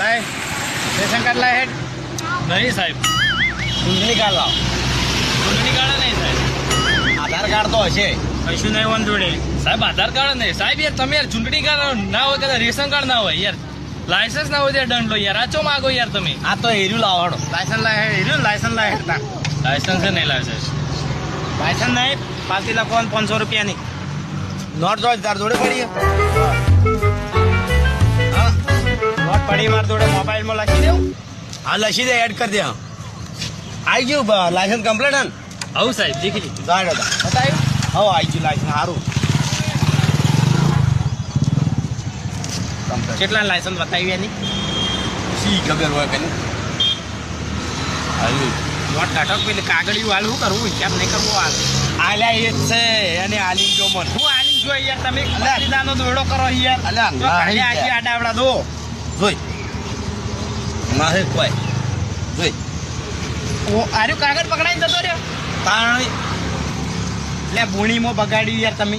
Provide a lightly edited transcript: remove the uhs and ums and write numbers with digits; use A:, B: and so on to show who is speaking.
A: લાય ration card લાય હેડ.
B: નહીં સાહેબ,
A: ચૂંટણી કાર્ડ લાવ.
B: ચૂંટણી કાર્ડ નહીં સાહેબ.
A: આધાર કાર્ડ તો હશે.
B: કશું નહીં વન જોડે સાહેબ. આધાર કાર્ડ નહીં સાહેબ. યાર તમે યાર ચૂંટણી કાર્ડ ના હોય કદાચ રેશન કાર્ડ ના હોય યાર, લાયસન્સ ના હોય ત્યારે દંડ લો યાર. આ ચો માગો યાર તમે.
A: આ તો હેર્યું લાવવાનો. લાયસન્સ લાય હેડ. હેર્યું લાયસન્સ લાય હેડ તા.
B: લાયસન્સ નહીં લાયસન્સ.
A: લાયસન્સ નહીં પાછી લખવાનું 500 રૂપિયાની નોટ જો તાર જોડે પડી હા નોટ પડી માર જોડે મોબાઈલમાં લખી દેવું. હા લખી દે એડ કરી દે. આવી ગયું લાયસન્સ કમ્પ્લીટ હન.
B: આવું સાહેબ દેખી લીધું.
A: જાડો બતાવ્યું હવે આવી ગયું લાયસન્સ સારું. કેટલા લાયસન્સ બતાવી એની શી ખબર હોય કે નહીં. નોટ કાઢો પેલી કાગળિયું હાલ શું કરવું હિસાબ નહીં કરવો હાલ આલ્યા એ જ છે અને આલી જો મન હું આલી જો યાર તમે ખરીદાનો દોડો કરો યાર અલ્યા આજી આડાવડા દો જોઈ માહે કોઈ જોઈ ઓ આર્યું કાગળ પકડાઈને જતો રહ્યો તાણ લે ભૂણીમાં બગાડ્યું યાર તમે